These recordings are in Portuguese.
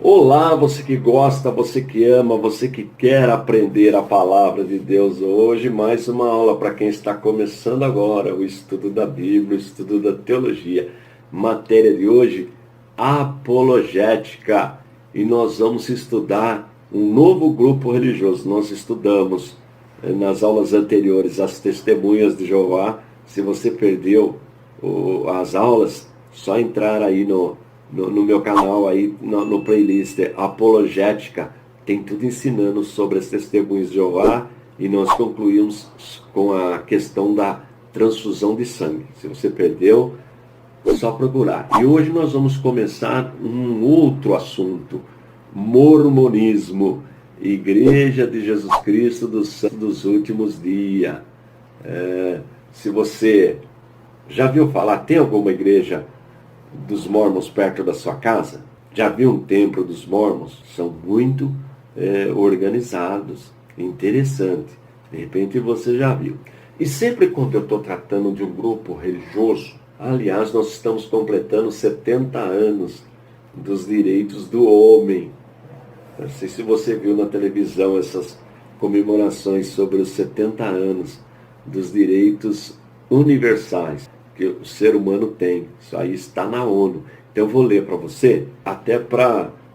Olá, você que gosta, você que ama, você que quer aprender a palavra de Deus. Hoje mais uma aula para quem está começando agora o estudo da Bíblia, o estudo da teologia. Matéria de hoje, apologética. E nós vamos estudar um novo grupo religioso. Nós estudamos nas aulas anteriores as testemunhas de Jeová. Se você perdeu as aulas, só entrar aí no meu canal, aí no playlist Apologética, tem tudo ensinando sobre as testemunhas de Jeová, e nós concluímos com a questão da transfusão de sangue. Se você perdeu, é só procurar. E hoje nós vamos começar um outro assunto: mormonismo, Igreja de Jesus Cristo dos Santos dos Últimos Dias. Se você já viu falar, tem alguma igreja dos mormons perto da sua casa? Já viu um templo dos mormons? São muito organizados, interessante. De repente você já viu. E sempre quando eu estou tratando de um grupo religioso, aliás, nós estamos completando 70 anos dos direitos do homem. Não sei se você viu na televisão essas comemorações sobre os 70 anos dos direitos universais que o ser humano tem. Isso aí está na ONU. Então eu vou ler para você, até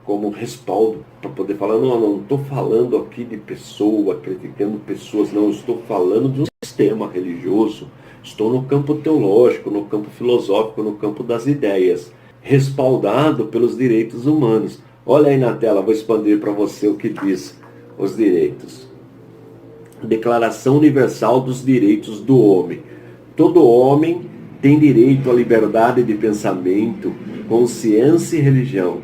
como respaldo, para poder falar, não estou falando aqui de pessoa, criticando pessoas, não, estou falando de um sistema religioso, estou no campo teológico, no campo filosófico, no campo das ideias, respaldado pelos direitos humanos. Olha aí na tela, vou expandir para você o que diz os direitos. Declaração Universal dos Direitos do Homem. Todo homem tem direito à liberdade de pensamento, consciência e religião.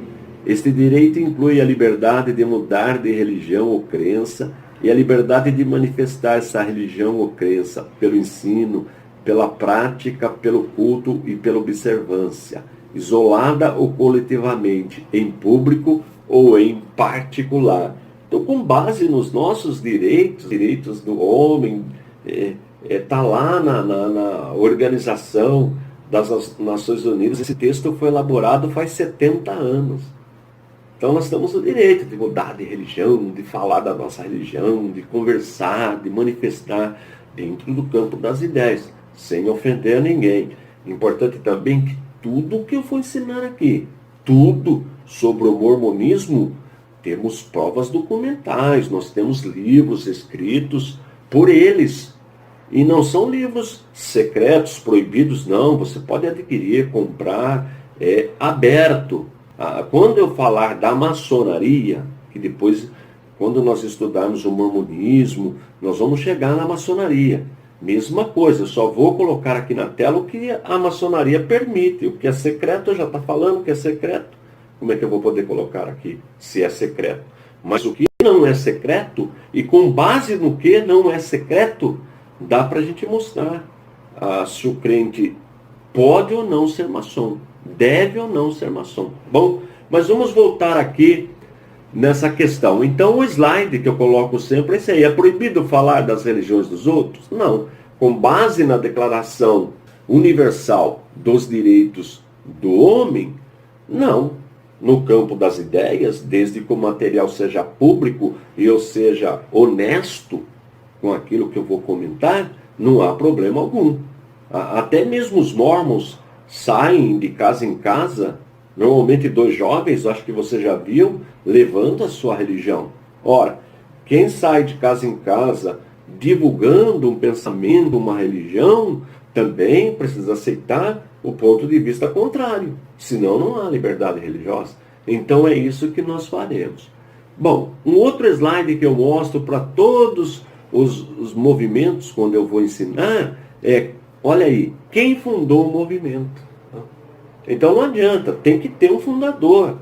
Este direito inclui a liberdade de mudar de religião ou crença e a liberdade de manifestar essa religião ou crença pelo ensino, pela prática, pelo culto e pela observância, isolada ou coletivamente, em público ou em particular. Então, com base nos nossos direitos do homem, está lá na Organização das Nações Unidas. Esse texto foi elaborado faz 70 anos. Então nós temos o direito de mudar de religião, de falar da nossa religião, de conversar, de manifestar dentro do campo das ideias, sem ofender a ninguém. Importante também que tudo o que eu vou ensinar aqui, tudo sobre o mormonismo, temos provas documentais, nós temos livros escritos por eles. E não são livros secretos, proibidos, não. Você pode adquirir, comprar, aberto. Quando eu falar da maçonaria, que depois, quando nós estudarmos o mormonismo, nós vamos chegar na maçonaria. Mesma coisa, eu só vou colocar aqui na tela o que a maçonaria permite. O que é secreto, eu já está falando que é secreto. Como é que eu vou poder colocar aqui, se é secreto? Mas o que não é secreto, e com base no que não é secreto, dá para a gente mostrar se o crente pode ou não ser maçom, deve ou não ser maçom. Bom, mas vamos voltar aqui nessa questão. Então o slide que eu coloco sempre é esse aí. É proibido falar das religiões dos outros? Não. Com base na Declaração Universal dos Direitos do Homem? Não. No campo das ideias, desde que o material seja público e eu seja honesto com aquilo que eu vou comentar, não há problema algum. Até mesmo os mormons saem de casa em casa, normalmente dois jovens, acho que você já viu, levando a sua religião. Ora, quem sai de casa em casa divulgando um pensamento, uma religião, também precisa aceitar o ponto de vista contrário. Senão não há liberdade religiosa. Então é isso que nós faremos. Bom, um outro slide que eu mostro para todos os movimentos, quando eu vou ensinar, olha aí, quem fundou o movimento? Então não adianta, tem que ter um fundador.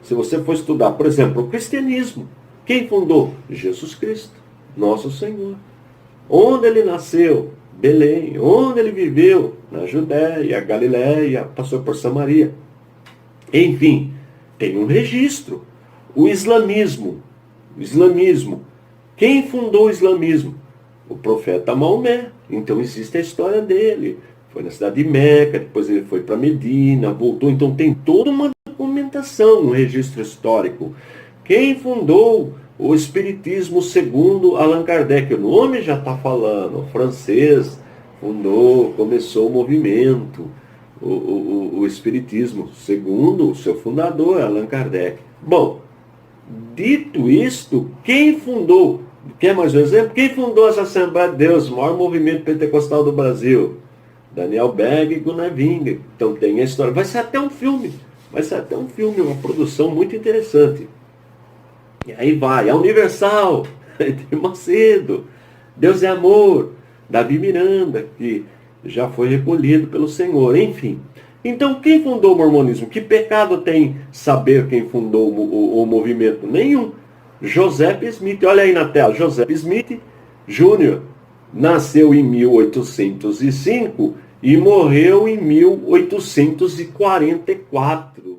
Se você for estudar, por exemplo, o cristianismo, quem fundou? Jesus Cristo, nosso Senhor. Onde ele nasceu? Belém. Onde ele viveu? Na Judéia, Galiléia, passou por Samaria. Enfim, tem um registro. O islamismo, quem fundou o islamismo? O profeta Maomé. Então existe a história dele. Foi na cidade de Meca, depois ele foi para Medina, voltou. Então tem toda uma documentação, um registro histórico. Quem fundou o Espiritismo segundo Allan Kardec? O nome já está falando, o francês fundou, começou o movimento, o Espiritismo, segundo o seu fundador, Allan Kardec. Bom, dito isto, quem fundou, quer mais um exemplo? Quem fundou essa Assembleia de Deus, o maior movimento pentecostal do Brasil? Daniel Berg e Gunnar Wingren. Então tem a história, vai ser até um filme, uma produção muito interessante. E aí vai, a Universal, Edir Macedo, Deus é Amor, Davi Miranda, que já foi recolhido pelo Senhor, enfim. Então, quem fundou o mormonismo? Que pecado tem saber quem fundou o movimento? Nenhum. Joseph Smith, olha aí na tela, Joseph Smith Jr. nasceu em 1805 e morreu em 1844.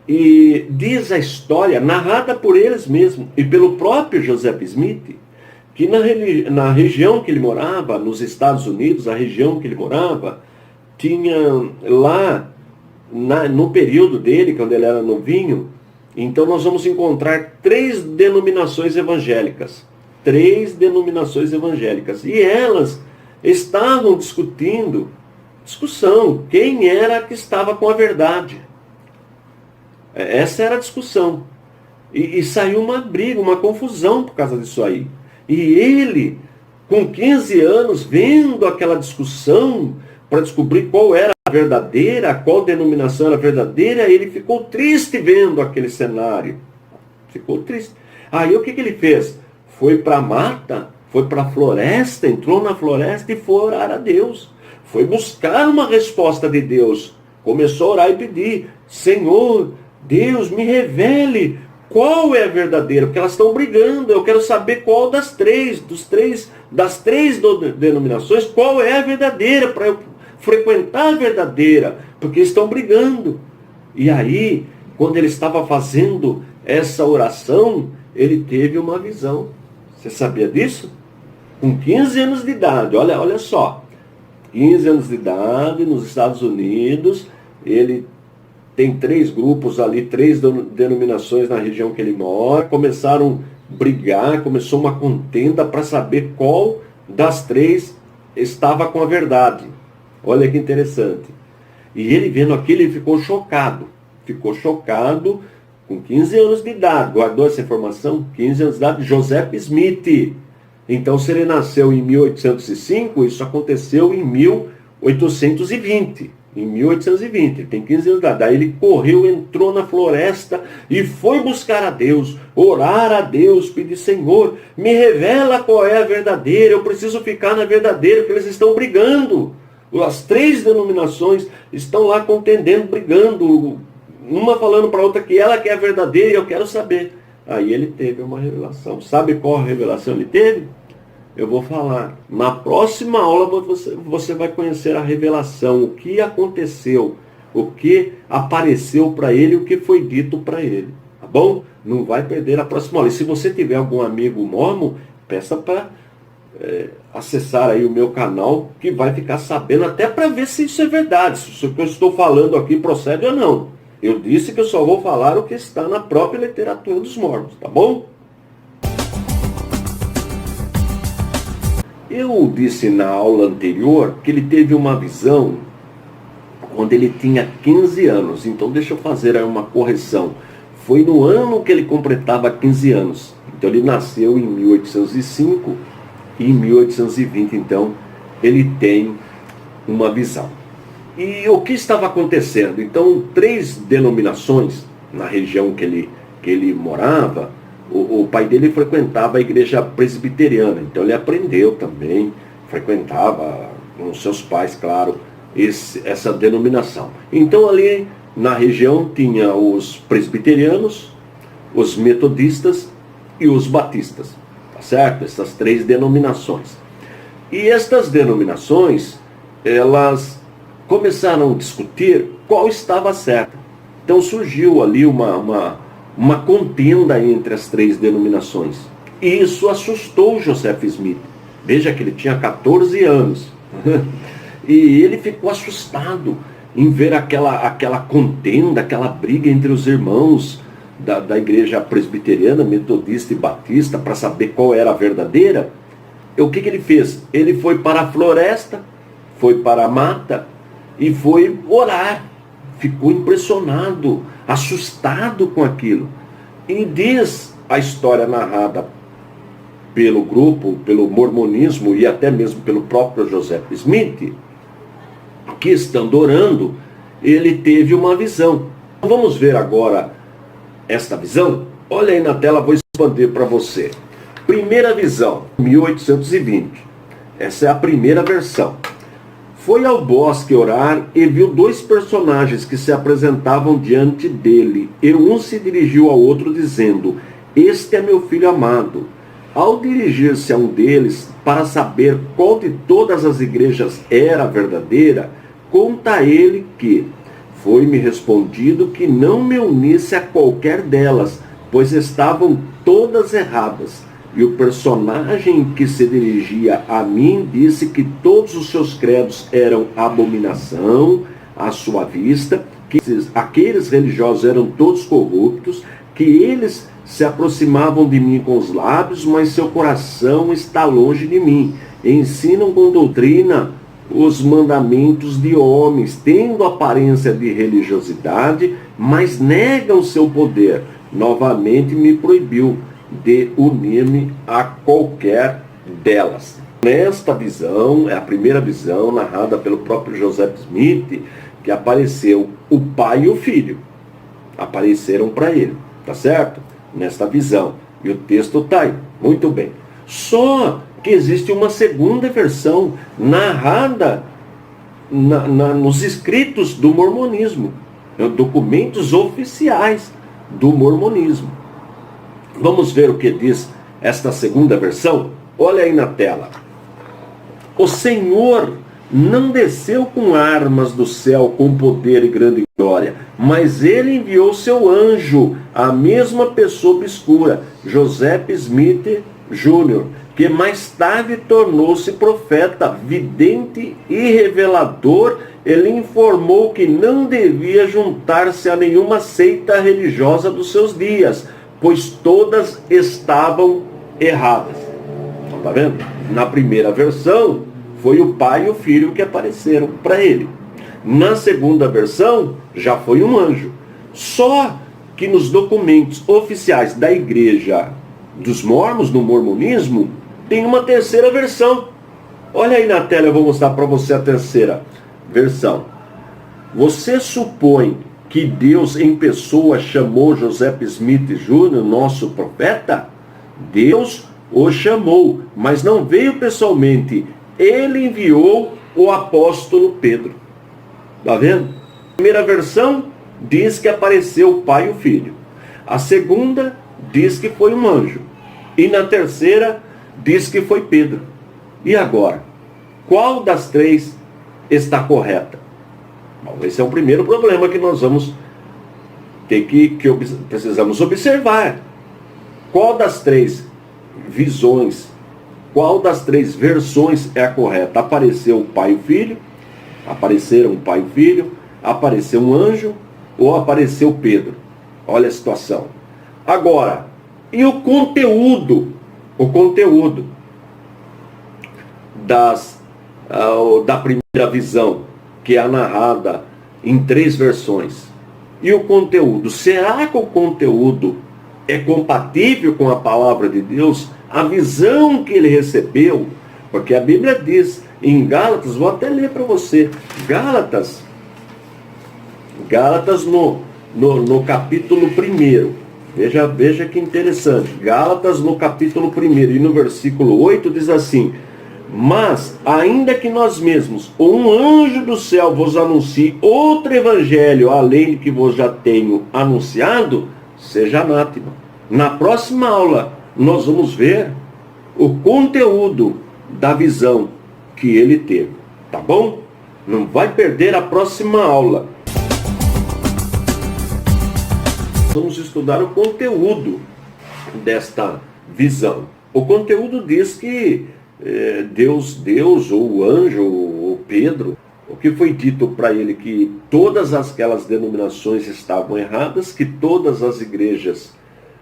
E diz a história, narrada por eles mesmos e pelo próprio Joseph Smith, que na região que ele morava, nos Estados Unidos, a região que ele morava, tinha lá, no período dele, quando ele era novinho, então nós vamos encontrar 3 denominações evangélicas. 3 denominações evangélicas. E elas estavam discussão, quem era que estava com a verdade. Essa era a discussão. E saiu uma briga, uma confusão por causa disso aí. E ele, com 15 anos, vendo aquela discussão para descobrir qual era a verdadeira, qual denominação era a verdadeira, ele ficou triste vendo aquele cenário. Ficou triste. Aí o que ele fez? Foi para a mata, foi para a floresta, entrou na floresta e foi orar a Deus. Foi buscar uma resposta de Deus. Começou a orar e pedir: Senhor, Deus, me revele qual é a verdadeira, porque elas estão brigando. Eu quero saber qual das três denominações, qual é a verdadeira, para eu frequentar a verdadeira, porque estão brigando. E aí, quando ele estava fazendo essa oração, ele teve uma visão. Você sabia disso? Com 15 anos de idade, olha só, 15 anos de idade, nos Estados Unidos, ele tem 3 grupos ali, 3 denominações na região que ele mora, começaram a brigar, começou uma contenda para saber qual das 3 estava com a verdade. Olha que interessante. E ele vendo aquilo, ele ficou chocado, com 15 anos de idade, guardou essa informação, 15 anos de idade, Joseph Smith. Então, se ele nasceu em 1805, isso aconteceu em 1820. Em 1820, ele tem 15 anos de idade. Daí ele correu, entrou na floresta e foi buscar a Deus, orar a Deus, pedir: Senhor, me revela qual é a verdadeira, eu preciso ficar na verdadeira, porque eles estão brigando. As 3 denominações estão lá contendendo, brigando, uma falando para a outra que ela quer a verdadeira e eu quero saber. Aí ele teve uma revelação. Sabe qual revelação ele teve? Eu vou falar. Na próxima aula você vai conhecer a revelação, o que aconteceu, o que apareceu para ele, o que foi dito para ele. Tá bom? Não vai perder a próxima aula. E se você tiver algum amigo mormon, peça para acessar aí o meu canal, que vai ficar sabendo, até para ver se isso é verdade, se o que eu estou falando aqui procede ou não. Eu disse que eu só vou falar o que está na própria literatura dos mormons, tá bom? Eu disse na aula anterior que ele teve uma visão quando ele tinha 15 anos. Então deixa eu fazer aí uma correção. Foi no ano que ele completava 15 anos. Então ele nasceu em 1805 e em 1820, então, ele tem uma visão. E o que estava acontecendo? Então, 3 denominações na região que ele morava. O pai dele frequentava a igreja presbiteriana, então ele aprendeu também, frequentava com os seus pais, claro, essa denominação. Então ali na região tinha os presbiterianos, os metodistas e os batistas, tá certo? Essas 3 denominações. E estas denominações, elas começaram a discutir qual estava certa. Então surgiu ali uma contenda entre as 3 denominações. E isso assustou Joseph Smith. Veja que ele tinha 14 anos. E ele ficou assustado. em ver aquela contenda, aquela briga entre os irmãos da igreja presbiteriana, metodista e batista, para saber qual era a verdadeira. O que ele fez? Ele foi para a floresta, foi para a mata e foi orar. Ficou impressionado, assustado com aquilo. E diz a história narrada pelo grupo, pelo mormonismo e até mesmo pelo próprio Joseph Smith, que estando orando, ele teve uma visão. Vamos ver agora esta visão? Olha aí na tela, vou expandir para você. Primeira visão, 1820. Essa é a primeira versão. Foi ao bosque orar e viu dois personagens que se apresentavam diante dele. E um se dirigiu ao outro dizendo: "Este é meu filho amado." Ao dirigir-se a um deles para saber qual de todas as igrejas era a verdadeira, conta a ele que foi-me respondido que não me unisse a qualquer delas, pois estavam todas erradas. E o personagem que se dirigia a mim disse que todos os seus credos eram abominação à sua vista, que aqueles religiosos eram todos corruptos, que eles se aproximavam de mim com os lábios, mas seu coração está longe de mim. Ensinam com doutrina os mandamentos de homens, tendo aparência de religiosidade, mas negam seu poder. Novamente me proibiu de unir-me a qualquer delas. Nesta visão, é a primeira visão narrada pelo próprio Joseph Smith, que apareceu o pai e o filho. Apareceram para ele, tá certo? Nesta visão. E o texto está aí. Muito bem. Só que existe uma segunda versão narrada nos escritos do mormonismo, documentos oficiais do mormonismo. Vamos ver o que diz esta segunda versão? Olha aí na tela. O Senhor não desceu com armas do céu com poder e grande glória, mas ele enviou seu anjo, a mesma pessoa obscura, Joseph Smith Jr., que mais tarde tornou-se profeta, vidente e revelador. Ele informou que não devia juntar-se a nenhuma seita religiosa dos seus dias, pois todas estavam erradas. Está vendo? Na primeira versão, foi o pai e o filho que apareceram para ele. Na segunda versão, já foi um anjo. Só que nos documentos oficiais da igreja dos mormons, no mormonismo, tem uma terceira versão. Olha aí na tela, eu vou mostrar para você a terceira versão. Você supõe que Deus em pessoa chamou Joseph Smith Jr., nosso profeta? Deus o chamou, mas não veio pessoalmente. Ele enviou o apóstolo Pedro. Está vendo? A primeira versão diz que apareceu o pai e o filho. A segunda diz que foi um anjo. E na terceira diz que foi Pedro. E agora? Qual das três está correta? Bom, esse é o primeiro problema que nós vamos ter precisamos observar. Qual das três visões, qual das três versões é a correta? Apareceu o pai e o filho? Apareceram o pai e o filho? Apareceu um anjo? Ou apareceu Pedro? Olha a situação. Agora, e o conteúdo? O conteúdo da primeira visão, que é narrada em três versões. E o conteúdo? Será que o conteúdo é compatível com a palavra de Deus? A visão que ele recebeu? Porque a Bíblia diz em Gálatas, vou até ler para você. Gálatas no capítulo 1. Veja que interessante. Gálatas no capítulo 1 e no versículo 8 diz assim: mas, ainda que nós mesmos, ou um anjo do céu vos anuncie outro evangelho, além do que vos já tenho anunciado, seja anátema. Na próxima aula, nós vamos ver o conteúdo da visão que ele teve. Tá bom? Não vai perder a próxima aula. Vamos estudar o conteúdo desta visão. O conteúdo diz que Deus, ou o anjo, ou Pedro, O que foi dito para ele que todas aquelas denominações estavam erradas, que todas as igrejas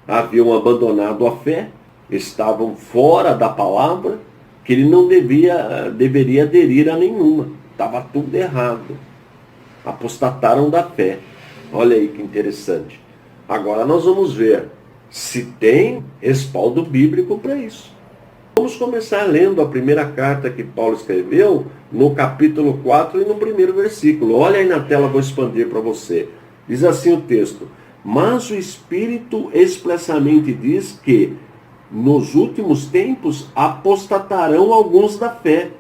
haviam abandonado a fé, estavam fora da palavra, que ele não deveria aderir a nenhuma. Estava tudo errado. Apostataram da fé. Olha aí que interessante. Agora nós vamos ver se tem respaldo bíblico para isso. Vamos começar lendo a primeira carta que Paulo escreveu, no capítulo 4 e no primeiro versículo. Olha aí na tela, vou expandir para você. Diz assim o texto: mas o Espírito expressamente diz que nos últimos tempos apostatarão alguns da fé,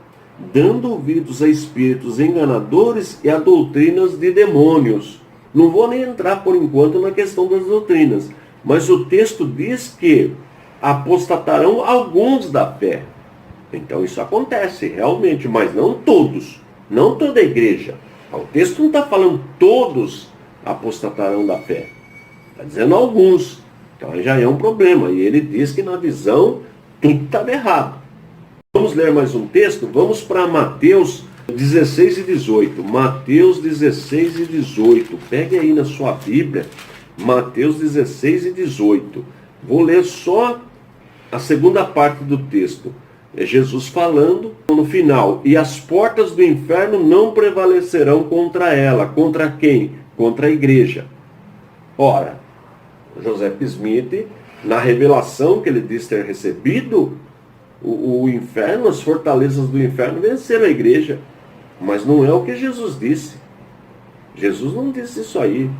dando ouvidos a espíritos enganadores e a doutrinas de demônios. Não vou nem entrar por enquanto na questão das doutrinas, mas o texto diz que apostatarão alguns da fé. Então isso acontece realmente, mas não todos, não toda a igreja. O texto não está falando todos apostatarão da fé, está dizendo alguns. Então aí já é um problema, e ele diz que na visão tudo estava errado. Vamos ler mais um texto? Vamos para Mateus 16 e 18. Mateus 16 e 18. Pegue aí na sua Bíblia, Mateus 16 e 18. Vou ler só a segunda parte do texto. É Jesus falando no final: e as portas do inferno não prevalecerão contra ela. Contra quem? Contra a igreja. Ora, José Smith, na revelação que ele diz ter recebido, o inferno, as fortalezas do inferno venceram a igreja. Mas não é o que Jesus disse. Jesus não disse isso aí.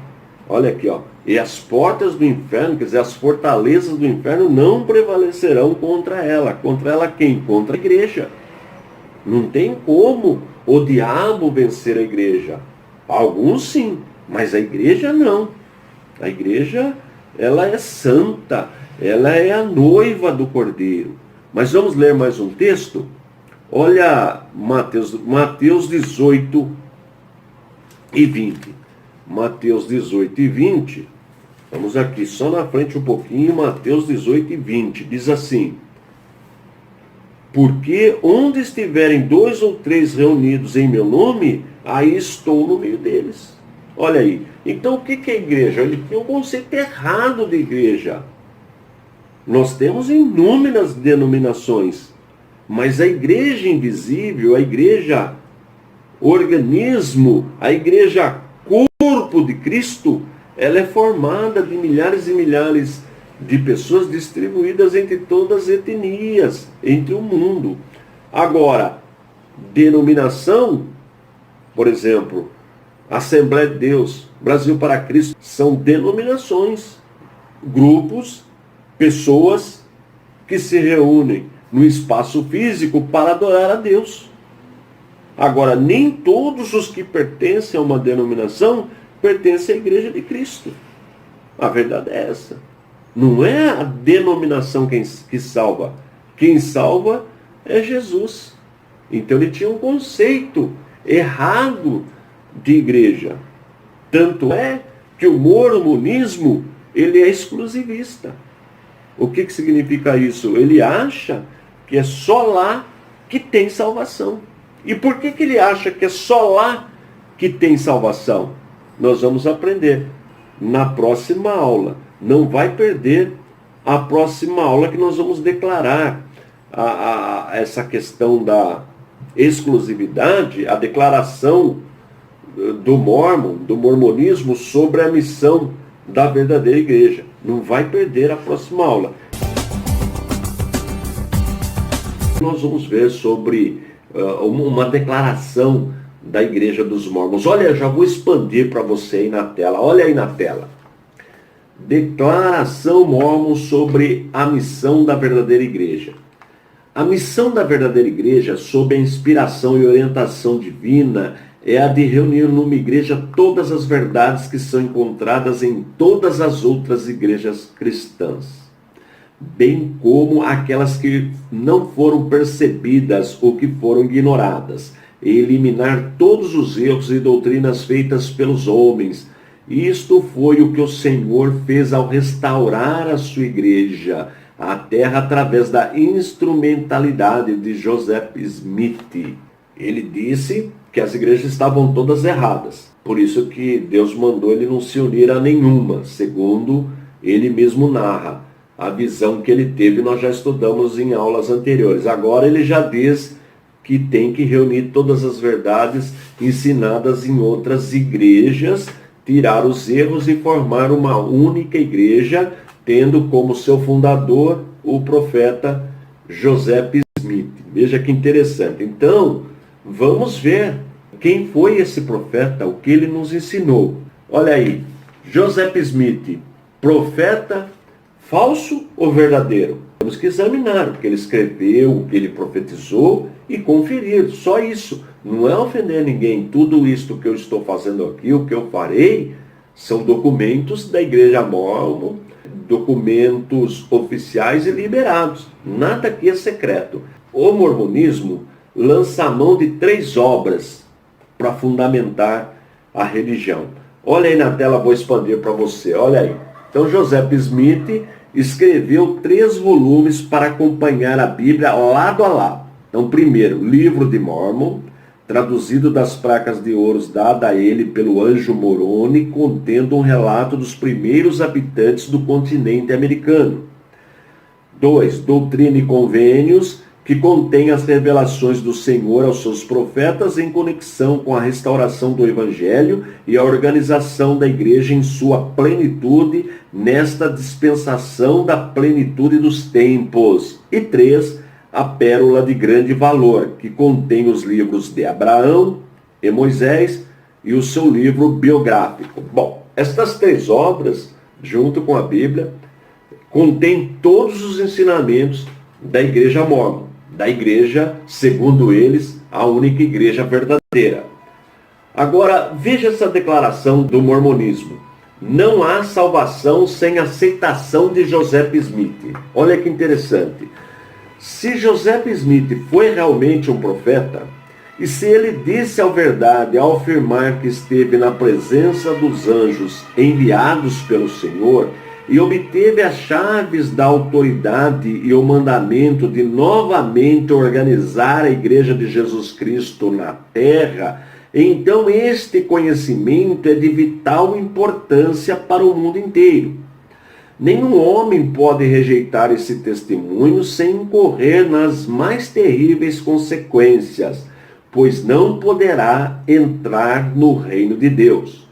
Olha aqui, ó. E as portas do inferno, quer dizer, as fortalezas do inferno não prevalecerão contra ela. Contra ela quem? Contra a igreja. Não tem como o diabo vencer a igreja. Alguns sim, mas a igreja não. A igreja, ela é santa, ela é a noiva do Cordeiro. Mas vamos ler mais um texto? Olha Mateus 18 e 20. Mateus 18 e 20. Vamos aqui, só na frente um pouquinho, Mateus 18 e 20. Diz assim: porque onde estiverem 2 ou 3 reunidos em meu nome, aí estou no meio deles. Olha aí. Então o que é igreja? Ele tem um conceito errado de igreja. Nós temos inúmeras denominações, mas a igreja invisível, a igreja organismo, a igreja corpo de Cristo, ela é formada de milhares e milhares de pessoas distribuídas entre todas as etnias, entre o mundo. Agora, denominação, por exemplo, Assembleia de Deus, Brasil para Cristo, são denominações, grupos, pessoas que se reúnem no espaço físico para adorar a Deus. Agora, nem todos os que pertencem a uma denominação pertencem à Igreja de Cristo. A verdade é essa. Não é a denominação que salva. Quem salva é Jesus. Então ele tinha um conceito errado de igreja. Tanto é que o mormonismo, ele é exclusivista. O que significa isso? Ele acha que é só lá que tem salvação. E por que ele acha que é só lá que tem salvação? Nós vamos aprender na próxima aula. Não vai perder a próxima aula que nós vamos declarar essa questão da exclusividade, a declaração do mormonismo sobre a missão da verdadeira igreja. Não vai perder a próxima aula. Nós vamos ver sobre uma declaração da Igreja dos Mormons. Olha, já vou expandir para você aí na tela. Olha aí na tela. Declaração Mormon sobre a missão da verdadeira igreja. A missão da verdadeira igreja, sob a inspiração e orientação divina, é a de reunir numa igreja todas as verdades que são encontradas em todas as outras igrejas cristãs, bem como aquelas que não foram percebidas ou que foram ignoradas, e eliminar todos os erros e doutrinas feitas pelos homens. Isto foi o que o Senhor fez ao restaurar a sua igreja, a terra, através da instrumentalidade de José Smith. Ele disse que as igrejas estavam todas erradas. Por isso que Deus mandou ele não se unir a nenhuma, segundo ele mesmo narra. A visão que ele teve nós já estudamos em aulas anteriores. Agora ele já diz que tem que reunir todas as verdades ensinadas em outras igrejas, tirar os erros e formar uma única igreja, tendo como seu fundador o profeta Joseph Smith. Veja que interessante. Então, vamos ver quem foi esse profeta, o que ele nos ensinou. Olha aí, Joseph Smith, profeta falso ou verdadeiro? Temos que examinar o que ele escreveu, o que ele profetizou e conferir. Só isso. Não é ofender ninguém. Tudo isto que eu estou fazendo aqui, o que eu farei, são documentos da Igreja Mórmon, documentos oficiais e liberados. Nada aqui é secreto. O mormonismo lança a mão de 3 obras para fundamentar a religião. Olha aí na tela, vou expandir para você. Olha aí. Então, Joseph Smith escreveu 3 volumes para acompanhar a Bíblia lado a lado. Então, primeiro, Livro de Mórmon, traduzido das placas de ouro dada a ele pelo anjo Moroni, contendo um relato dos primeiros habitantes do continente americano. 2. Doutrina e Convênios, que contém as revelações do Senhor aos seus profetas em conexão com a restauração do Evangelho e a organização da igreja em sua plenitude, nesta dispensação da plenitude dos tempos. E 3. A Pérola de Grande Valor, que contém os livros de Abraão e Moisés e o seu livro biográfico. Bom, estas 3 obras, junto com a Bíblia, contêm todos os ensinamentos da Igreja Mórmon, da igreja, segundo eles, a única igreja verdadeira. Agora, veja essa declaração do mormonismo. Não há salvação sem aceitação de Joseph Smith. Olha que interessante. Se Joseph Smith foi realmente um profeta, e se ele disse a verdade ao afirmar que esteve na presença dos anjos enviados pelo Senhor, e obteve as chaves da autoridade e o mandamento de novamente organizar a Igreja de Jesus Cristo na terra, então este conhecimento é de vital importância para o mundo inteiro. Nenhum homem pode rejeitar esse testemunho sem incorrer nas mais terríveis consequências, pois não poderá entrar no reino de Deus.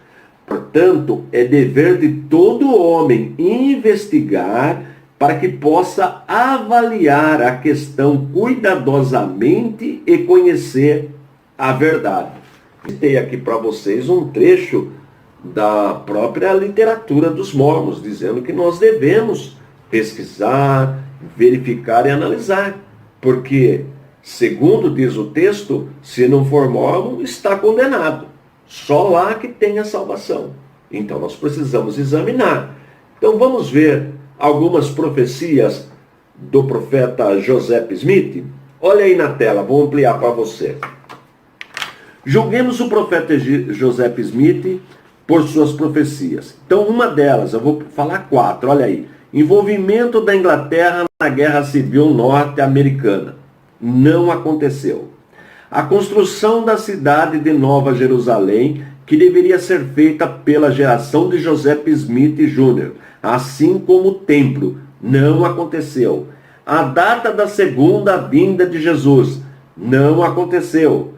Portanto, é dever de todo homem investigar para que possa avaliar a questão cuidadosamente e conhecer a verdade. Citei aqui para vocês um trecho da própria literatura dos mormons, dizendo que nós devemos pesquisar, verificar e analisar, porque, segundo diz o texto, se não for mormon, está condenado. Só lá que tem a salvação. Então nós precisamos examinar. Então vamos ver algumas profecias do profeta Joseph Smith. Olha aí na tela, vou ampliar para você. Julguemos o profeta Joseph Smith por suas profecias. Então uma delas, eu vou falar 4, olha aí. Envolvimento da Inglaterra na Guerra Civil Norte-Americana. Não aconteceu. A construção da cidade de Nova Jerusalém, que deveria ser feita pela geração de Joseph Smith Jr., assim como o templo, não aconteceu. A data da segunda vinda de Jesus, não aconteceu.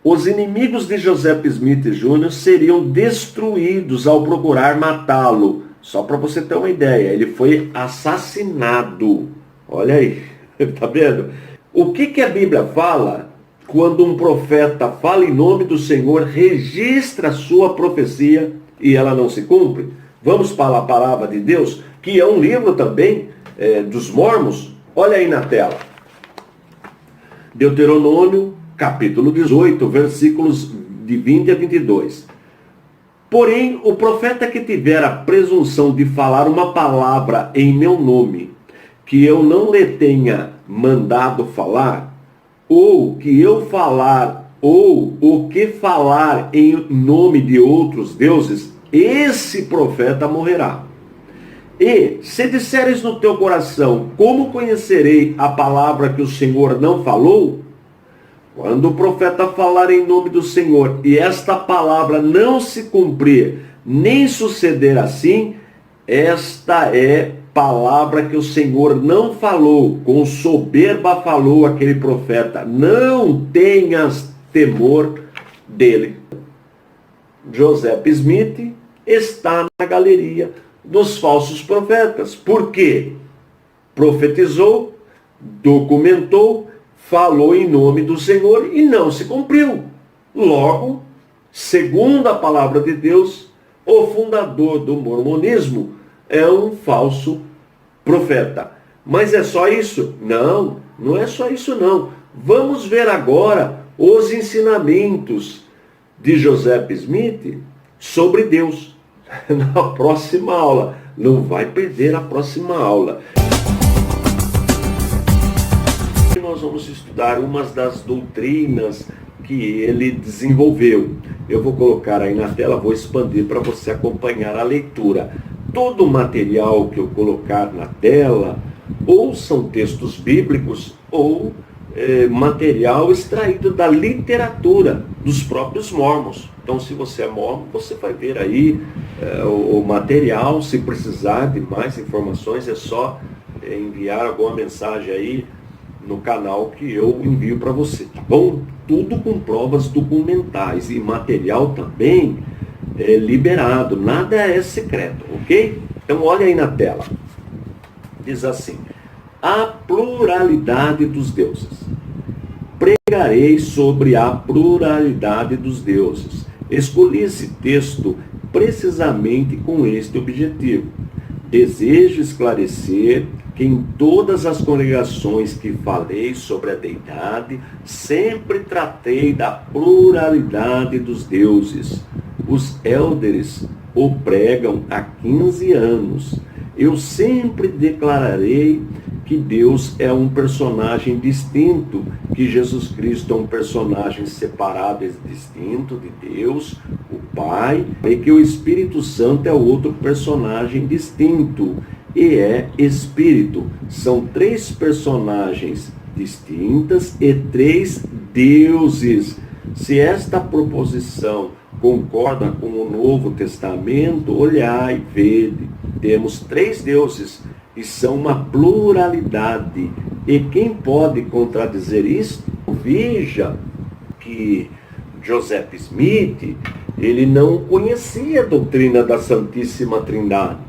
Os inimigos de Joseph Smith Jr. seriam destruídos ao procurar matá-lo. Só para você ter uma ideia, ele foi assassinado. Olha aí, tá vendo? O que a Bíblia fala quando um profeta fala em nome do Senhor, registra a sua profecia e ela não se cumpre? Vamos para a palavra de Deus, que é um livro também dos mormons. Olha aí na tela. Deuteronômio, capítulo 18, versículos de 20 a 22. Porém, o profeta que tiver a presunção de falar uma palavra em meu nome, que eu não lhe tenha mandado falar, ou que eu falar, ou o que falar em nome de outros deuses, esse profeta morrerá. E, se disseres no teu coração, como conhecerei a palavra que o Senhor não falou? Quando o profeta falar em nome do Senhor e esta palavra não se cumprir, nem suceder assim, esta é palavra que o Senhor não falou, com soberba falou aquele profeta. Não tenhas temor dele. Joseph Smith está na galeria dos falsos profetas. Por quê? Profetizou, documentou, falou em nome do Senhor e não se cumpriu. Logo, segundo a palavra de Deus, o fundador do mormonismo é um falso profeta. Mas é só isso? Não, não é só isso não. Vamos ver agora os ensinamentos de Joseph Smith sobre Deus. Na próxima aula. Não vai perder a próxima aula. Nós vamos estudar umas das doutrinas que ele desenvolveu. Eu vou colocar aí na tela, vou expandir para você acompanhar a leitura. Todo o material que eu colocar na tela, ou são textos bíblicos, ou material extraído da literatura dos próprios mormons. Então, se você é mormon, você vai ver aí o material. Se precisar de mais informações, é só enviar alguma mensagem aí no canal que eu envio para você, tá bom? Tudo com provas documentais e material também liberado, nada é secreto, ok? Então olha aí na tela, diz assim: a pluralidade dos deuses. Pregarei sobre a pluralidade dos deuses. Escolhi esse texto precisamente com este objetivo. Desejo esclarecer que em todas as congregações que falei sobre a deidade, sempre tratei da pluralidade dos deuses. Os élderes o pregam há 15 anos. Eu sempre declararei que Deus é um personagem distinto, que Jesus Cristo é um personagem separado e distinto de Deus, o Pai, e que o Espírito Santo é outro personagem distinto, e é Espírito. São 3 personagens distintas e 3 deuses. Se esta proposição concorda com o Novo Testamento, olhai, vede, temos 3 deuses e são uma pluralidade. E quem pode contradizer isto? Veja que Joseph Smith, ele não conhecia a doutrina da Santíssima Trindade.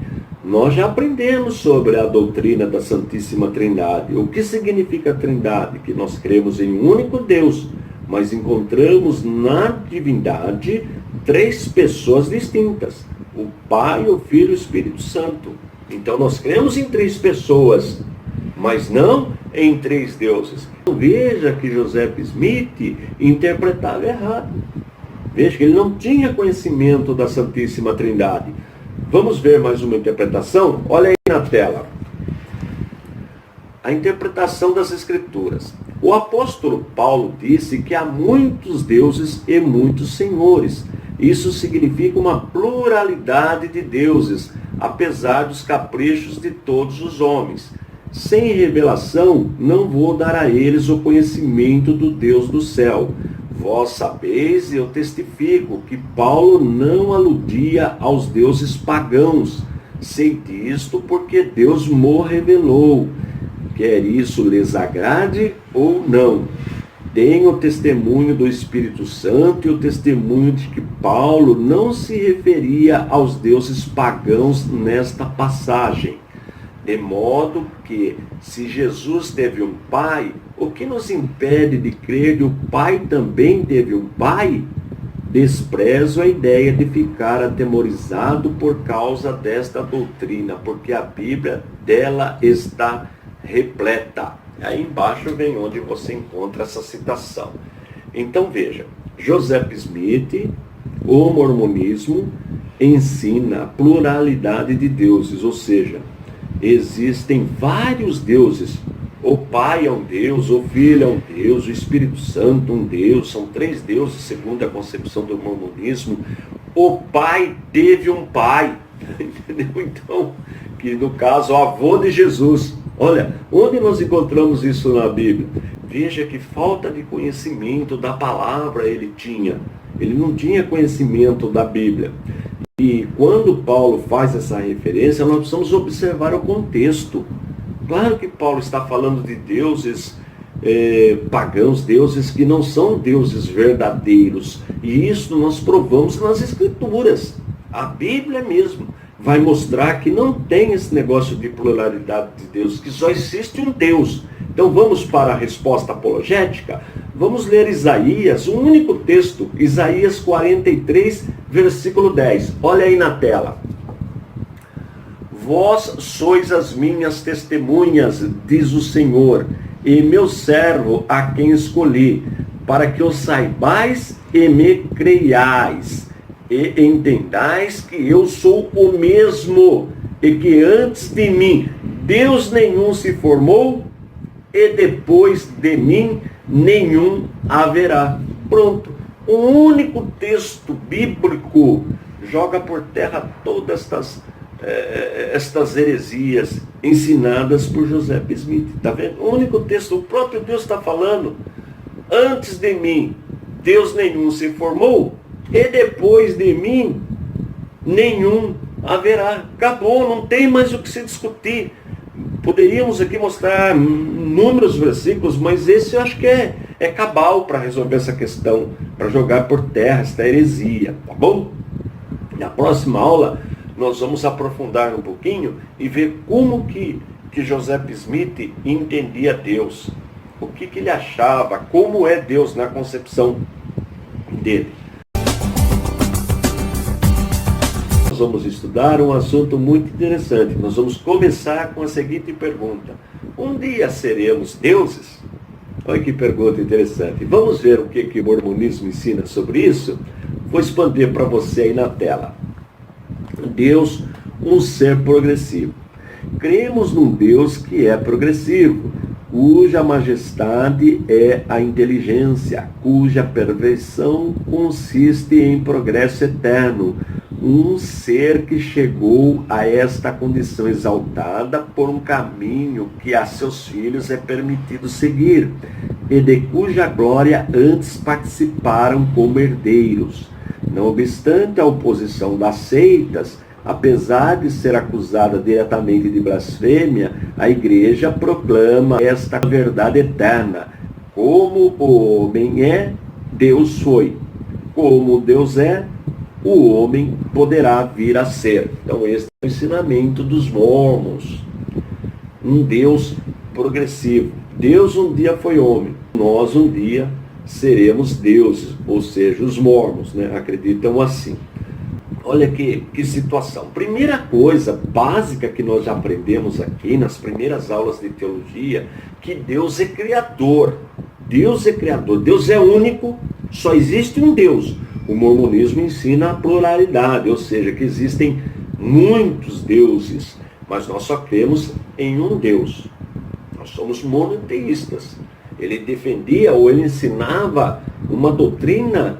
Nós já aprendemos sobre a doutrina da Santíssima Trindade. O que significa a Trindade? Que nós cremos em um único Deus, mas encontramos na divindade 3 pessoas distintas: o Pai, o Filho e o Espírito Santo. Então nós cremos em 3 pessoas, mas não em 3 deuses. Veja que Joseph Smith interpretava errado. Veja que ele não tinha conhecimento da Santíssima Trindade. Vamos ver mais uma interpretação? Olha aí na tela. A interpretação das Escrituras. O apóstolo Paulo disse que há muitos deuses e muitos senhores. Isso significa uma pluralidade de deuses, apesar dos caprichos de todos os homens. Sem revelação, não vou dar a eles o conhecimento do Deus do céu. Vós sabeis e eu testifico que Paulo não aludia aos deuses pagãos. Sei disto porque Deus mo revelou. Quer isso lhes agrade ou não. Tenho o testemunho do Espírito Santo e o testemunho de que Paulo não se referia aos deuses pagãos nesta passagem. De modo que, se Jesus teve um pai, o que nos impede de crer que o pai também teve um pai? Desprezo a ideia de ficar atemorizado por causa desta doutrina, porque a Bíblia dela está repleta. Aí embaixo vem onde você encontra essa citação. Então veja, Joseph Smith, o mormonismo, ensina a pluralidade de deuses, ou seja, existem vários deuses. O Pai é um Deus, o Filho é um Deus, o Espírito Santo um Deus, são 3 deuses segundo a concepção do mormonismo. O Pai teve um pai, entendeu? Então, que no caso, o avô de Jesus. Olha, onde nós encontramos isso na Bíblia? Veja que falta de conhecimento da palavra ele tinha. Ele não tinha conhecimento da Bíblia. E quando Paulo faz essa referência, nós precisamos observar o contexto. Claro que Paulo está falando de deuses pagãos, deuses que não são deuses verdadeiros. E isso nós provamos nas Escrituras. A Bíblia mesmo vai mostrar que não tem esse negócio de pluralidade de Deus, que só existe um Deus. Então vamos para a resposta apologética. Vamos ler Isaías, um único texto, Isaías 43, versículo 10. Olha aí na tela. Vós sois as minhas testemunhas, diz o Senhor, e meu servo a quem escolhi, para que o saibais e me creiais, e entendais que eu sou o mesmo, e que antes de mim Deus nenhum se formou, e depois de mim nenhum haverá. Pronto. Um único texto bíblico joga por terra todas estas heresias ensinadas por Joseph Smith. Está vendo? O único texto, o próprio Deus está falando. Antes de mim, Deus nenhum se formou, e depois de mim, nenhum haverá. Acabou, não tem mais o que se discutir. Poderíamos aqui mostrar inúmeros versículos, mas esse eu acho que é cabal para resolver essa questão, para jogar por terra esta heresia, tá bom? Na próxima aula, nós vamos aprofundar um pouquinho e ver como que Joseph Smith entendia Deus, o que ele achava, como é Deus na concepção dele. Nós vamos estudar um assunto muito interessante. Nós vamos começar com a seguinte pergunta: um dia seremos deuses? Olha que pergunta interessante. Vamos ver o que o mormonismo ensina sobre isso? Vou expandir para você aí na tela. Deus, um ser progressivo. Cremos num Deus que é progressivo, cuja majestade é a inteligência, cuja perfeição consiste em progresso eterno. Um ser que chegou a esta condição exaltada por um caminho que a seus filhos é permitido seguir, e de cuja glória antes participaram como herdeiros. Não obstante a oposição das seitas, apesar de ser acusada diretamente de blasfêmia, a Igreja proclama esta verdade eterna. Como o homem é, Deus foi. Como Deus é, o homem poderá vir a ser. Então esse é o ensinamento dos mormons. Um Deus progressivo. Deus um dia foi homem. Nós um dia seremos deuses, ou seja, os mormons, né, acreditam assim. Olha que situação. Primeira coisa básica que nós já aprendemos aqui nas primeiras aulas de teologia, que Deus é criador. Deus é criador. Deus é único, só existe um Deus. O mormonismo ensina a pluralidade, ou seja, que existem muitos deuses, mas nós só cremos em um Deus. Nós somos monoteístas. Ele defendia ou ele ensinava uma doutrina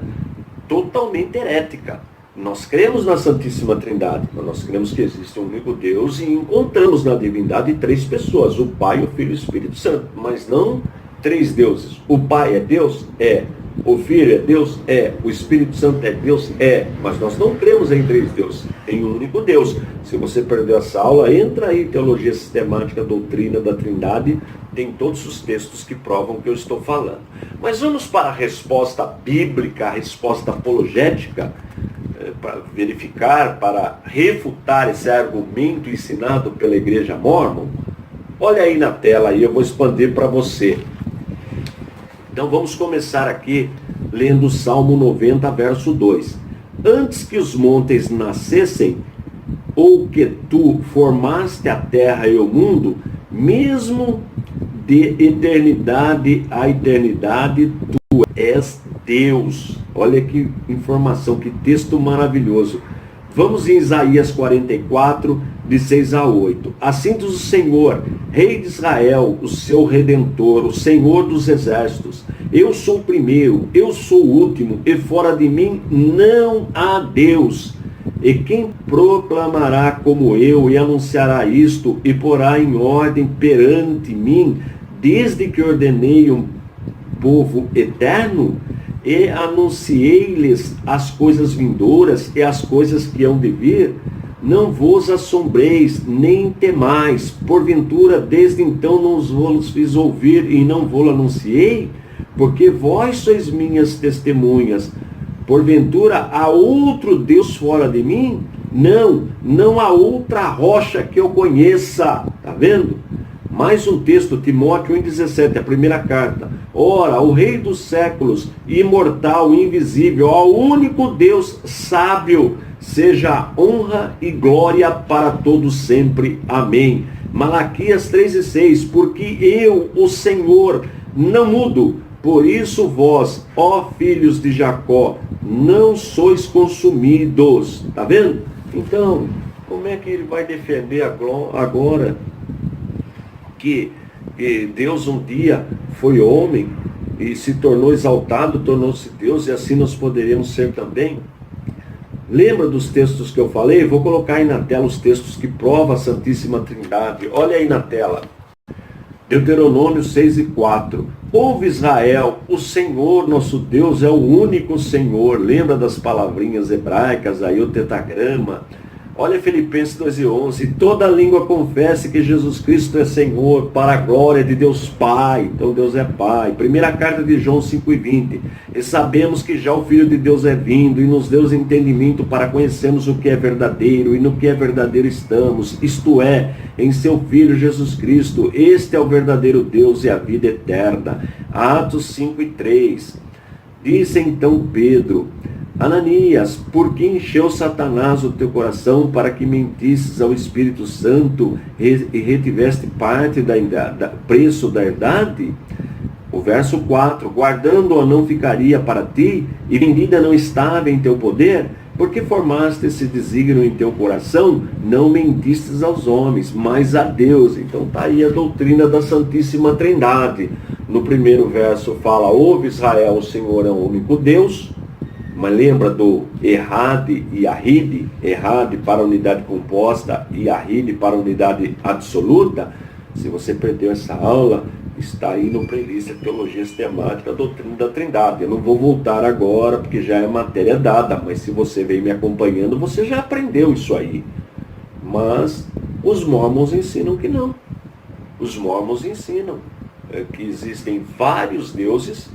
totalmente herética. Nós cremos na Santíssima Trindade, mas nós cremos que existe um único Deus e encontramos na divindade três pessoas, o Pai, o Filho e o Espírito Santo, mas não três deuses. O Pai é Deus? É. O Filho é Deus? É. O Espírito Santo é Deus? É. Mas nós não cremos em três deuses, em um único Deus. Se você perdeu essa aula, entra aí, Teologia Sistemática, Doutrina da Trindade, tem todos os textos que provam o que eu estou falando. Mas vamos para a resposta bíblica, a resposta apologética, para verificar, para refutar esse argumento ensinado pela Igreja Mórmon. Olha aí na tela, aí eu vou expandir para você. Então vamos começar aqui lendo o Salmo 90, verso 2. Antes que os montes nascessem, ou que tu formaste a terra e o mundo, mesmo de eternidade a eternidade, tu és Deus. Olha que informação, que texto maravilhoso. Vamos em Isaías 44, de 6 a 8. Assim diz o Senhor, Rei de Israel, o seu Redentor, o Senhor dos exércitos. Eu sou o primeiro, eu sou o último, e fora de mim não há Deus. E quem proclamará como eu e anunciará isto e porá em ordem perante mim, desde que ordenei povo eterno, e anunciei-lhes as coisas vindouras e as coisas que hão de vir. Não vos assombreis, nem temais, porventura desde então não vos fiz ouvir e não vos anunciei, porque vós sois minhas testemunhas. Porventura há outro Deus fora de mim? Não há outra rocha que eu conheça. Está vendo? Mais um texto, Timóteo 1,17, a primeira carta. Ora, o Rei dos séculos, imortal, invisível, ao único Deus sábio, seja honra e glória para todos sempre. Amém. Malaquias 3,6, porque eu, o Senhor, não mudo. Por isso vós, ó filhos de Jacó, não sois consumidos. Está vendo? Então, como é que ele vai defender agora que Deus um dia foi homem e se tornou exaltado, tornou-se Deus, e assim nós poderíamos ser também? Lembra dos textos que eu falei? Vou colocar aí na tela os textos que provam a Santíssima Trindade. Olha aí na tela. Deuteronômio 6:4. Ouve Israel, o Senhor nosso Deus é o único Senhor. Lembra das palavrinhas hebraicas aí, o tetagrama? Olha Filipenses 2:11. Toda língua confesse que Jesus Cristo é Senhor, para a glória de Deus Pai. Então Deus é Pai. Primeira carta de João 5:20. E sabemos que já o Filho de Deus é vindo e nos deu entendimento para conhecermos o que é verdadeiro e no que é verdadeiro estamos. Isto é, em seu Filho Jesus Cristo. Este é o verdadeiro Deus e a vida eterna. Atos 5:3. Disse então Pedro: Ananias, por que encheu Satanás o teu coração para que mentisses ao Espírito Santo e retiveste parte da preço da herdade? O verso 4, guardando-a não ficaria para ti, e vendida não estava em teu poder? Porque formaste esse desígnio em teu coração, não mentistes aos homens, mas a Deus. Então está aí a doutrina da Santíssima Trindade. No primeiro verso fala, ouve Israel, o Senhor é o único Deus. Mas lembra do Errade e Ahide? Errade para a unidade composta e Ahide para a unidade absoluta? Se você perdeu essa aula, está aí no playlist Teologia Sistemática, Doutrina da Trindade. Eu não vou voltar agora, porque já é matéria dada, mas se você vem me acompanhando, você já aprendeu isso aí. Mas os mormons ensinam que não. Os mormons ensinam que existem vários deuses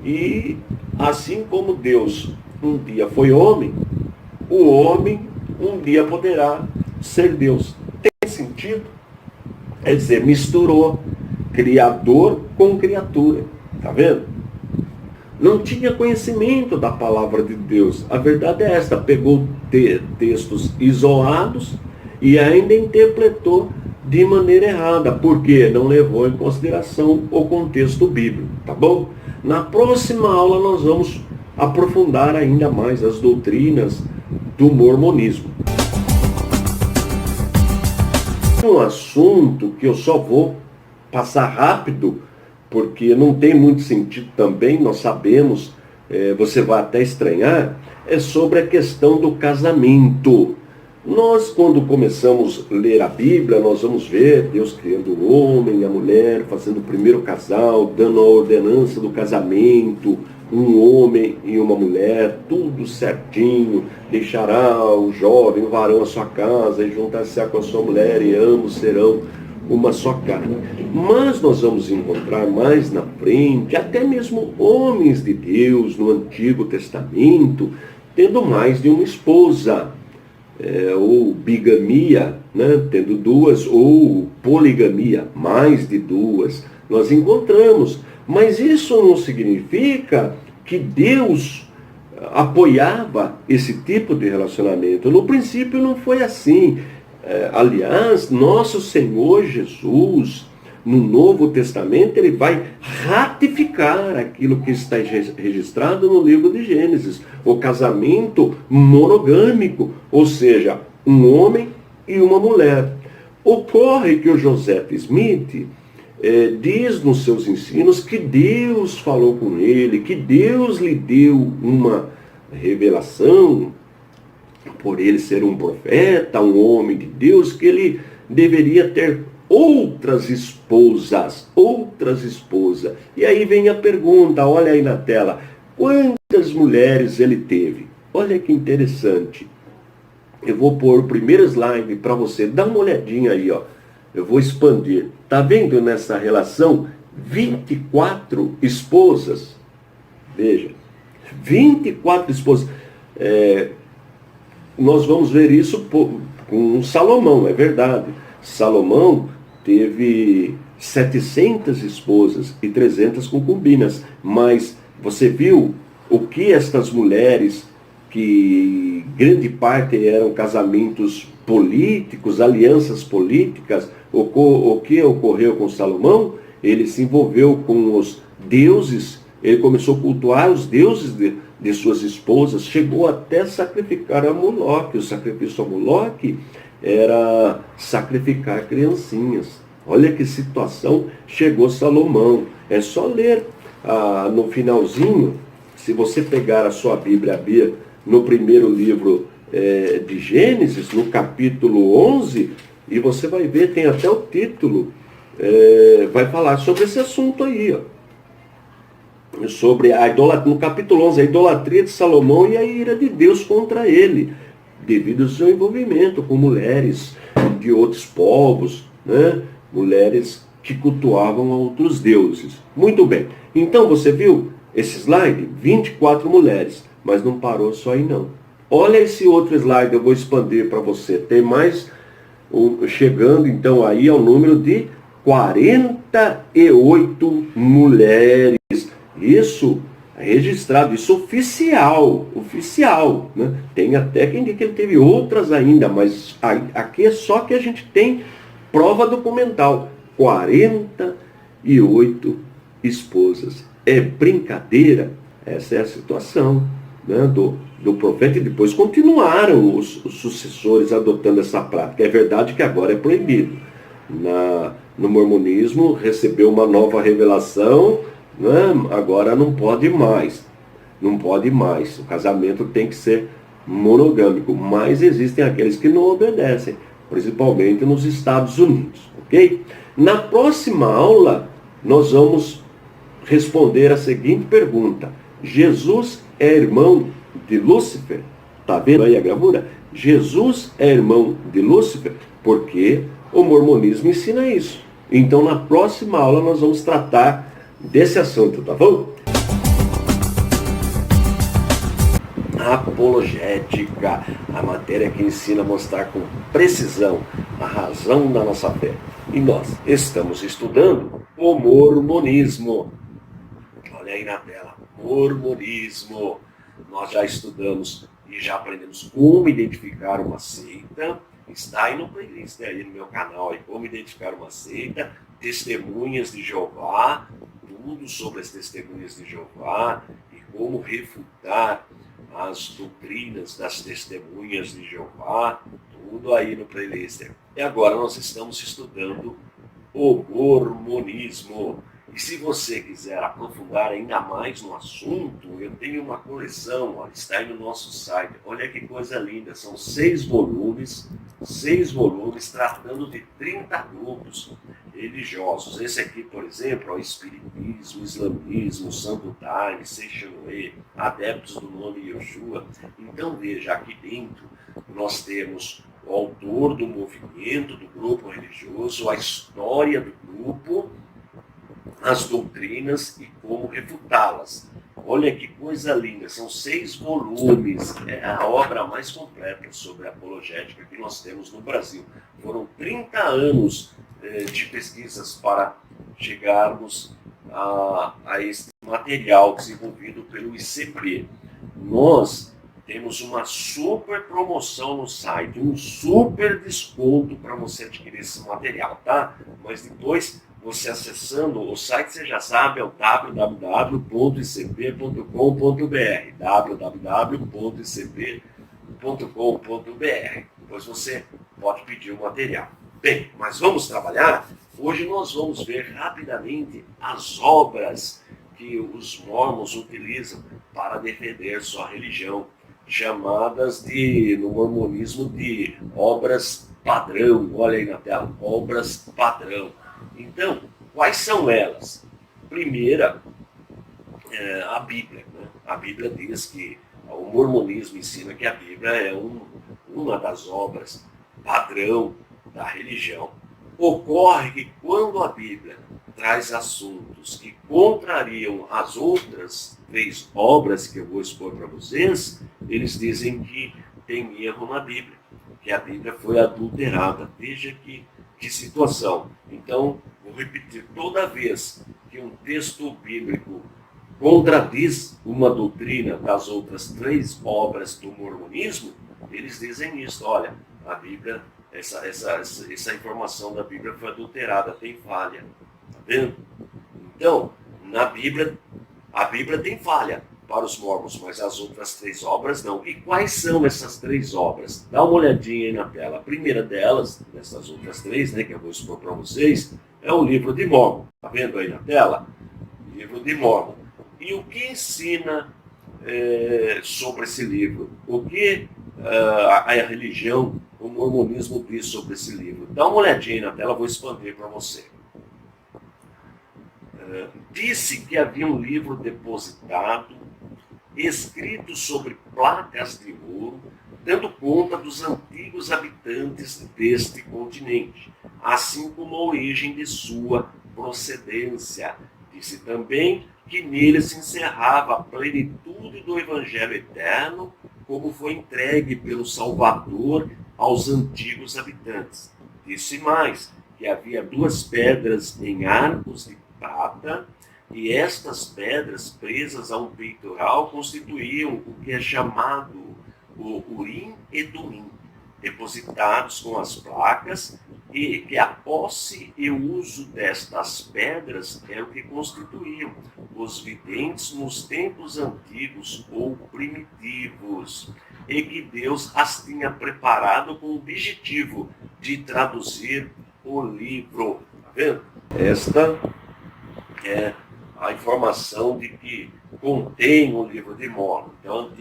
e assim como Deus um dia foi homem, o homem um dia poderá ser Deus. Tem sentido? Quer dizer, misturou Criador com criatura. Está vendo? Não tinha conhecimento da palavra de Deus. A verdade é esta. Pegou textos isolados e ainda interpretou de maneira errada, porque não levou em consideração o contexto bíblico. Tá bom? Na próxima aula nós vamos aprofundar ainda mais as doutrinas do mormonismo. Um assunto que eu só vou passar rápido, porque não tem muito sentido também, nós sabemos, você vai até estranhar, é sobre a questão do casamento. Nós, quando começamos a ler a Bíblia, nós vamos ver Deus criando o homem e a mulher, fazendo o primeiro casal, dando a ordenança do casamento, um homem e uma mulher, tudo certinho, deixará o jovem, o varão a sua casa e juntar-se com a sua mulher e ambos serão uma só carne. Mas nós vamos encontrar mais na frente, até mesmo homens de Deus no Antigo Testamento, tendo mais de uma esposa. Ou bigamia, né, tendo duas, ou poligamia, mais de duas, nós encontramos. Mas isso não significa que Deus apoiava esse tipo de relacionamento. No princípio não foi assim. Aliás, nosso Senhor Jesus, no Novo Testamento, ele vai ratificar aquilo que está registrado no livro de Gênesis, o casamento monogâmico, ou seja, um homem e uma mulher. Ocorre que o Joseph Smith diz nos seus ensinos que Deus falou com ele, que Deus lhe deu uma revelação, por ele ser um profeta, um homem de Deus, que ele deveria ter outras esposas. E aí vem a pergunta, olha aí na tela, quantas mulheres ele teve? Olha que interessante. Eu vou pôr o primeiro slide para você, dá uma olhadinha aí, ó. Eu vou expandir. Tá vendo nessa relação 24 esposas? Veja, 24 esposas. Nós vamos ver isso com Salomão, é verdade. Salomão teve 700 esposas e 300 concubinas. Mas você viu o que estas mulheres, que grande parte eram casamentos políticos, alianças políticas, o que ocorreu com Salomão? Ele se envolveu com os deuses, ele começou a cultuar os deuses de suas esposas, chegou até sacrificar a Moloque. O sacrifício a Moloque era sacrificar criancinhas. Olha que situação chegou Salomão. É só ler no finalzinho, se você pegar a sua Bíblia, abrir no primeiro livro de Gênesis, no capítulo 11, e você vai ver, tem até o título, vai falar sobre esse assunto aí, ó. Sobre a idolatria, no capítulo 11, a idolatria de Salomão e a ira de Deus contra ele, devido ao seu envolvimento com mulheres de outros povos, né? Mulheres que cultuavam a outros deuses. Muito bem, então você viu esse slide? 24 mulheres, mas não parou só aí não. Olha esse outro slide, eu vou expandir para você. Tem mais, chegando então aí ao número de 48 mulheres. Isso é registrado, isso oficial, né? Tem até quem diz que ele teve outras ainda, mas aqui é só que a gente tem prova documental. 48 esposas. É brincadeira? Essa é a situação, né, do profeta, e depois continuaram os sucessores adotando essa prática. É verdade que agora é proibido. No mormonismo recebeu uma nova revelação, né, agora não pode mais. O casamento tem que ser monogâmico, mas existem aqueles que não obedecem, principalmente nos Estados Unidos, ok? Na próxima aula, nós vamos responder a seguinte pergunta: Jesus é irmão de Lúcifer? Está vendo aí a gravura? Jesus é irmão de Lúcifer? Porque o mormonismo ensina isso. Então, na próxima aula, nós vamos tratar desse assunto, tá bom? Apologética, a matéria que ensina a mostrar com precisão a razão da nossa fé. E nós estamos estudando o mormonismo. Olha aí na tela, mormonismo. Nós já estudamos e já aprendemos como identificar uma seita. Está aí no playlist, aí no meu canal, aí, como identificar uma seita, testemunhas de Jeová, tudo sobre as testemunhas de Jeová e como refutar as doutrinas das testemunhas de Jeová, tudo aí no playlist. E agora nós estamos estudando o mormonismo. E se você quiser aprofundar ainda mais no assunto, eu tenho uma coleção, ó, está aí no nosso site. Olha que coisa linda, são 6 volumes tratando de 30 grupos religiosos. Esse aqui, por exemplo, é o Espiritismo, Islamismo, Santo Daime, Seixanoe, Adeptos do Nome Yoshua. Então veja, aqui dentro nós temos o autor do movimento, do grupo religioso, a história do grupo, as doutrinas e como refutá-las. Olha que coisa linda, são 6 volumes, é a obra mais completa sobre a apologética que nós temos no Brasil. Foram 30 anos de pesquisas para chegarmos a esse material desenvolvido pelo ICP. Nós temos uma super promoção no site, um super desconto para você adquirir esse material, tá? Mas depois, você acessando o site, você já sabe, é o www.icp.com.br, www.icp.com.br. Depois você pode pedir o material. Bem, mas vamos trabalhar? Hoje nós vamos ver rapidamente as obras que os mormons utilizam para defender sua religião, chamadas no mormonismo de obras padrão, olha aí na tela, obras padrão. Então, quais são elas? Primeira, a Bíblia. Né? A Bíblia diz que o mormonismo ensina que a Bíblia é uma das obras padrão da religião. Ocorre que quando a Bíblia traz assuntos que contrariam as outras 3 obras que eu vou expor para vocês, eles dizem que tem erro na Bíblia, que a Bíblia foi adulterada. Veja que situação. Então, vou repetir, toda vez que um texto bíblico contradiz uma doutrina das outras 3 obras do mormonismo, eles dizem isso, olha, a Bíblia, essa informação da Bíblia foi adulterada, tem falha. Tá vendo? Então, na Bíblia, a Bíblia tem falha para os mormons, mas as outras 3 obras não. E quais são essas 3 obras? Dá uma olhadinha aí na tela. A primeira delas, dessas outras 3, né, que eu vou expor para vocês, é o livro de Mórmon. Tá vendo aí na tela? Livro de Mórmon. E o que ensina sobre esse livro? O que a religião, o mormonismo diz sobre esse livro? Dá uma olhadinha aí na tela, vou expandir para você. Disse que havia um livro depositado, escrito sobre placas de ouro, dando conta dos antigos habitantes deste continente, assim como a origem de sua procedência. Disse também que nele se encerrava a plenitude do Evangelho eterno, como foi entregue pelo Salvador aos antigos habitantes. Disse mais que havia 2 pedras em arcos de prata, e estas pedras presas a um peitoral constituíam o que é chamado o Urim e Tumim, depositados com as placas, e que a posse e o uso destas pedras é o que constituíam os videntes nos tempos antigos ou primitivos, e que Deus as tinha preparado com o objetivo de traduzir o livro. Tá vendo? Esta é a informação de que contém o livro de Mórmon. Então,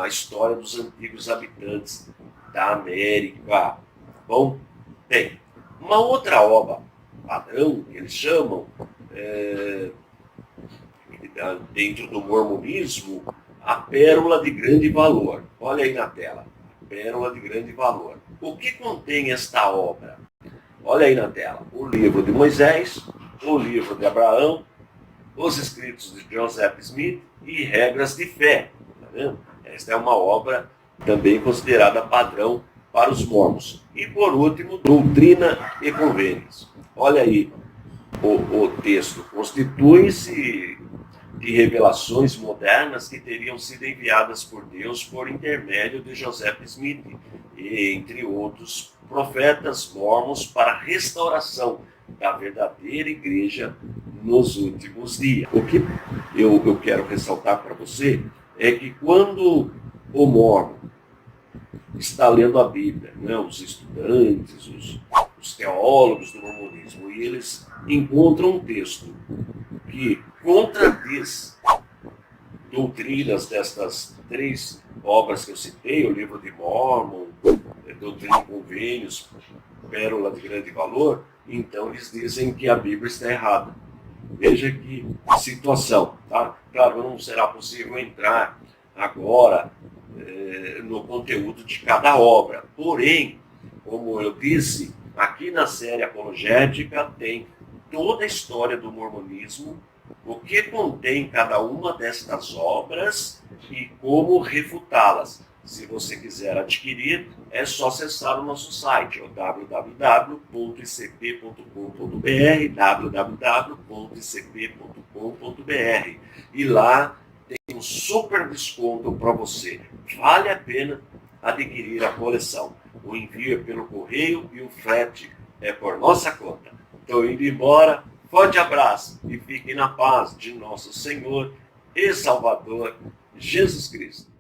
a história dos antigos habitantes da América. Tá bom? Bem, uma outra obra padrão, que eles chamam, dentro do mormonismo, a pérola de grande valor. Olha aí na tela. Pérola de grande valor. O que contém esta obra? Olha aí na tela. O livro de Moisés, o livro de Abraão, os escritos de Joseph Smith e regras de fé. Tá vendo? Esta é uma obra também considerada padrão para os mormons. E por último, doutrina e convênios. Olha aí o texto. Constitui-se de revelações modernas que teriam sido enviadas por Deus por intermédio de Joseph Smith e entre outros profetas mormons para a restauração da verdadeira igreja nos últimos dias. O que eu quero ressaltar para você é que quando o mormon está lendo a Bíblia, né, os estudantes, os teólogos do mormonismo, e eles encontram um texto que contradiz doutrinas destas 3 obras que eu citei, o livro de Mórmon, Doutrina e Convênios, Pérola de Grande Valor, então eles dizem que a Bíblia está errada. Veja que situação, tá? Claro, não será possível entrar agora no conteúdo de cada obra. Porém, como eu disse, aqui na série apologética tem toda a história do mormonismo, o que contém cada uma destas obras e como refutá-las. Se você quiser adquirir, é só acessar o nosso site, www.icp.com.br, www.icp.com.br, e lá tem um super desconto para você. Vale a pena adquirir a coleção. O envio é pelo correio e o frete é por nossa conta. Estou indo embora. Forte abraço e fiquem na paz de nosso Senhor e Salvador Jesus Cristo.